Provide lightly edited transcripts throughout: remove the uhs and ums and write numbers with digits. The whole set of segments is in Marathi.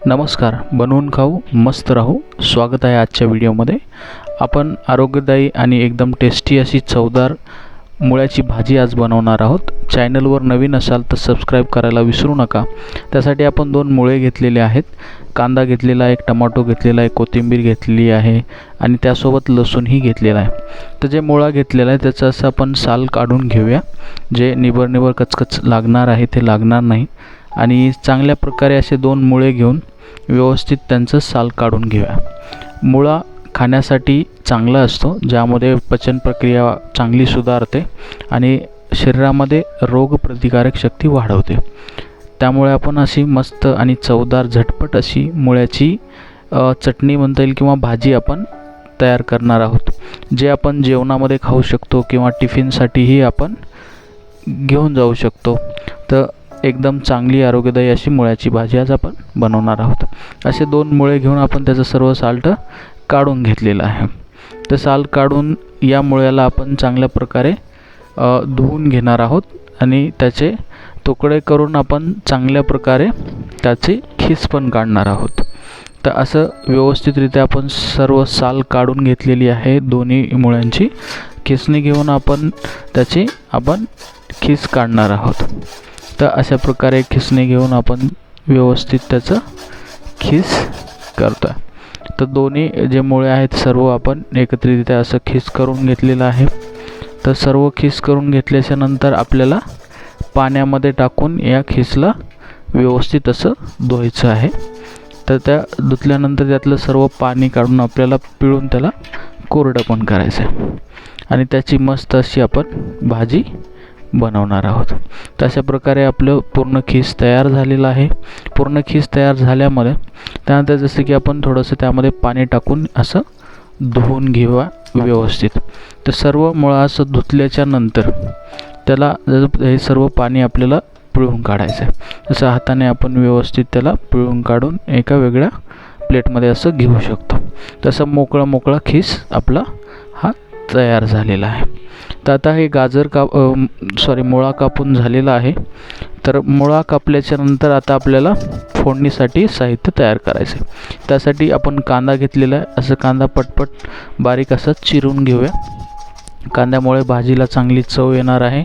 नमस्कार, बनवून खाऊ मस्त राहू. स्वागत आहे आजच्या व्हिडिओमध्ये. आपण आरोग्यदायी आणि एकदम टेस्टी अशी चवदार मुळ्याची भाजी आज बनवणार आहोत. चॅनलवर नवीन असाल तर सबस्क्राईब करायला विसरू नका. त्यासाठी आपण 2 मुळे घेतलेले आहेत, कांदा घेतलेला आहे, एक टमाटो घेतलेला आहे, कोथिंबीर घेतलेली आहे आणि त्यासोबत लसूणही घेतलेला आहे. तर जे मुळा घेतलेला आहे त्याचं असं आपण साल काढून घेऊया. जे निबर कचकच लागणार आहे ते लागणार नाही. आणि चांगल्या प्रकारे असे 2 मुळे घेऊन व्यवस्थित त्यांचं साल काढून घेऊया. मुळा खाण्यासाठी चांगला असतो, ज्यामध्ये पचन प्रक्रिया चांगली सुधारते आणि शरीरामध्ये रोगप्रतिकारक शक्ती वाढवते. त्यामुळे आपण अशी मस्त आणि चवदार झटपट अशी मुळ्याची चटणी म्हणता येईल किंवा भाजी आपण तयार करणार आहोत, जे आपण जेवणामध्ये खाऊ शकतो किंवा टिफिनसाठीही आपण घेऊन जाऊ शकतो. तर एकदम चांगली आरोग्यदायी अशी मुळ्याची भाजी आज आपण बनवणार आहोत. असे 2 मुळे घेऊन आपण त्याचं सर्व साल्ट काढून घेतलेलं आहे. तर साल काढून या मुळ्याला आपण चांगल्या प्रकारे धुवून घेणार आहोत आणि त्याचे तुकडे करून आपण चांगल्या प्रकारे त्याची खीस पण काढणार आहोत. तर असं व्यवस्थितरित्या आपण सर्व साल काढून घेतलेली आहे. दोन्ही मुळ्यांची खिसणी घेऊन आपण त्याची खीस काढणार आहोत. तर अशा प्रकारे खिसणी घेऊन आपण व्यवस्थित त्याचं खीस करतो आहे. तर दोन्ही जे मुळे आहेत सर्व आपण एकत्रितरित्या असं खीस करून घेतलेलं आहे. तर सर्व खीस करून घेतल्याच्या नंतर आपल्याला पाण्यामध्ये टाकून या खीसला व्यवस्थित असं धुवायचं आहे. तर त्या धुतल्यानंतर त्यातलं सर्व पाणी काढून आपल्याला पिळून त्याला कोरडं पण करायचं आहे आणि त्याची मस्त अशी आपण भाजी बनवणार आहोत. तर अशा प्रकारे आपलं पूर्ण खीस तयार झालेलं आहे. पूर्ण खीस तयार झाल्यामध्ये त्यानंतर जसं की आपण थोडंसं त्यामध्ये पाणी टाकून असं धुवून घेऊया व्यवस्थित. तर सर्व मुळा असं धुतल्याच्या नंतर त्याला हे सर्व पाणी आपल्याला पिळून काढायचं आहे. जसं हाताने आपण व्यवस्थित त्याला पिळून काढून एका वेगळ्या प्लेटमध्ये असं घेऊ शकतो. तसं मोकळा खीस आपला हा तयार झालेला आहे. तर आता हे मुळा कापून झालेला आहे. तर मुळा कापल्याच्या नंतर आता आपल्याला फोडणीसाठी साहित्य तयार करायचं आहे. त्यासाठी आपण कांदा घेतलेला आहे. असं कांदा पटपट बारीक असा चिरून घेऊया. कांद्यामुळे भाजीला चांगली चव येणार आहे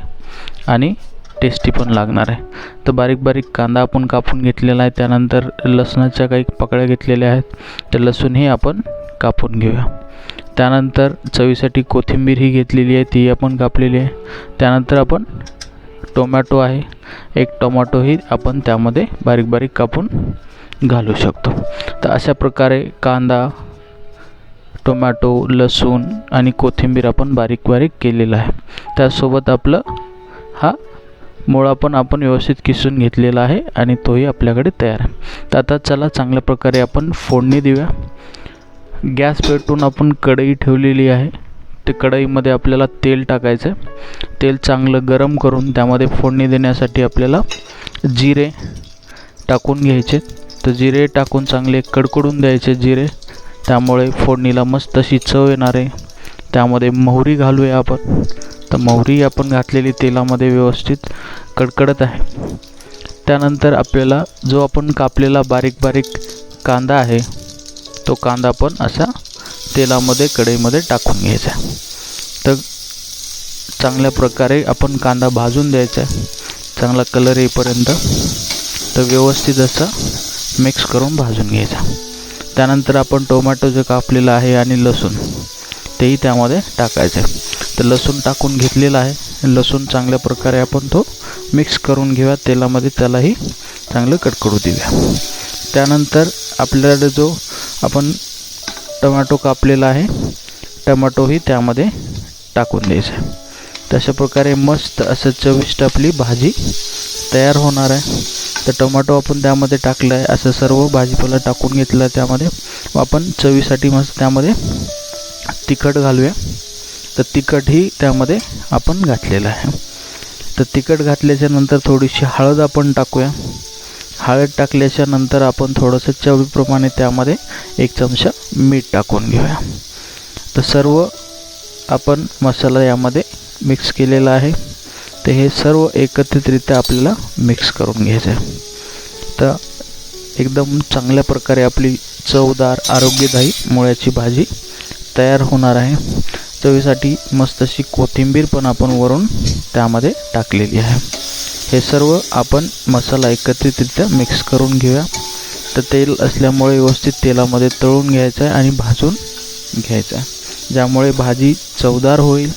आणि टेस्टी पण लागणार आहे. तर बारीक कांदा आपण कापून घेतलेला आहे. त्यानंतर लसणाच्या काही पकड्या घेतलेल्या आहेत. तर लसूणही आपण कापून घेऊया. त्यानंतर चवीसाठी कोथिंबीर ही घेतलेली आहे, ती आपण कापलेली आहे. त्यानंतर आपण टोमॅटो आहे, एक टोमॅटोही आपण त्यामध्ये बारीक कापून घालू शकतो. तर अशा प्रकारे कांदा, टोमॅटो, लसूण आणि कोथिंबीर आपण बारीक केलेला आहे. त्यासोबत आपलं हा मुळा पण आपण व्यवस्थित किसून घेतलेला आहे आणि तोही आपल्याकडे तयार आहे. तर आता चला चांगल्या प्रकारे आपण फोडणी देऊया. गॅस पेटवून आपण कढई ठेवलेली आहे. ते कढईमध्ये आपल्याला तेल टाकायचं आहे. तेल चांगलं गरम करून त्यामध्ये फोडणी देण्यासाठी आपल्याला जिरे टाकून घ्यायचे. तर जिरे टाकून चांगले कडकडून द्यायचे जिरे, त्यामुळे फोडणीला मस्त अशी चव येणार आहे. त्यामध्ये मोहरी घालूया आपण. तर मोहरी आपण घातलेली तेलामध्ये व्यवस्थित कडकडत आहे. त्यानंतर आपल्याला जो आपण कापलेला बारीक कांदा आहे तो कांदा पण असा तेलामध्ये कढईमध्ये टाकून घ्यायचा. तर चांगल्या प्रकारे आपण कांदा भाजून द्यायचा आहे, चांगला कलर येईपर्यंत. तर व्यवस्थित असं मिक्स करून भाजून घ्यायचा. त्यानंतर आपण टोमॅटो जो कापलेला आहे आणि लसूण तेही त्यामध्ये टाकायचं आहे. तर लसूण टाकून घेतलेला आहे. लसूण चांगल्या प्रकारे आपण तो मिक्स करून घेऊया तेलामध्ये, त्यालाही चांगलं कडकडू देऊया. त्यानंतर आपल्याला जो आपण टोमॅटो कापलेला आहे टोमॅटोही त्यामध्ये टाकून द्यायचं आहे. तशा प्रकारे मस्त असं चविष्ट आपली भाजी तयार होणार आहे. तर टोमॅटो आपण त्यामध्ये टाकलं आहे. असं सर्व भाजीपाला टाकून घेतलं आहे. त्यामध्ये आपण चवीसाठी मस्त त्यामध्ये तिखट घालूया. तर तिखटही त्यामध्ये आपण घातलेलं आहे. तर तिखट घातल्याच्या नंतर थोडीशी हळद आपण टाकूया. हळद टाकल्याच्या नंतर आपण थोडंसं चवीप्रमाणे त्यामध्ये 1 चमचा मीठ टाकून घेऊया. तर सर्व आपण मसाला यामध्ये मिक्स केलेला आहे. तर हे सर्व एकत्रितरित्या आपल्याला मिक्स करून घ्यायचं आहे. तर एकदम चांगल्या प्रकारे आपली चवदार आरोग्यदायी मुळ्याची भाजी तयार होणार आहे। चवीसाठी मस्त अशी कोथिंबीर पण आपण वरून त्यामध्ये टाकलेली आहे। हे सर्व आपण मसाला एकत्रितरित्या मिक्स करून घेऊया। तर तेल असल्यामुळे व्यवस्थित तेलामध्ये तळून घ्यायचं आहे आणि भाजून घ्यायचं आहे, ज्यामुळे भाजी चवदार होईल,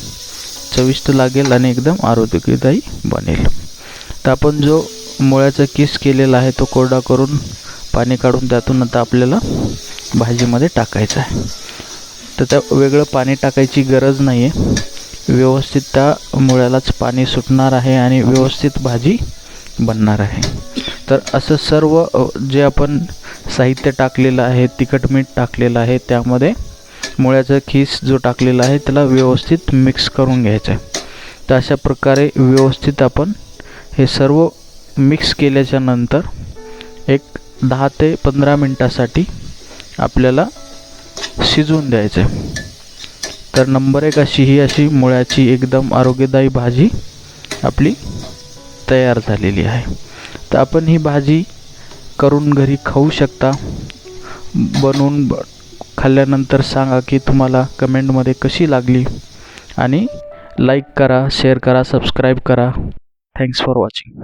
चविष्ट लागेल आणि एकदम आरोग्यदायी बनेल। तर आपण जो मुळ्याचा किस केलेला आहे तो कोरडा करून पाणी काढून त्यातून आता आपल्याला भाजीमध्ये टाकायचं आहे। तर त्या वेगळं पाणी टाकायची गरज नाही आहे, व्यवस्थित त्या मुळ्यालाच पाणी सुटणार आहे आणि व्यवस्थित भाजी बनणार आहे। तर असं सर्व जे आपण साहित्य टाकलेलं आहे, तिखट मीठ टाकलेलं आहे, त्यामध्ये मुळ्याचा खिस जो टाकलेला आहे त्याला व्यवस्थित मिक्स करून घ्यायचं आहे। तर अशा प्रकारे व्यवस्थित आपण हे सर्व मिक्स केल्याच्या नंतर एक 10 ते 15 मिनिटासाठी आपल्याला शिजवून द्यायचं आहे। तर नंबर 1 अशी मुळ्याची एकदम आरोग्यदायी भाजी आपली तयार झालेली आहे। तर आपण ही भाजी करून घरी खाऊ शकता। बनवून खाल्ल्यानंतर सांगा की तुम्हाला कमेंटमध्ये कशी लागली आणि लाईक करा, शेअर करा, सबस्क्राईब करा। Thanks for watching.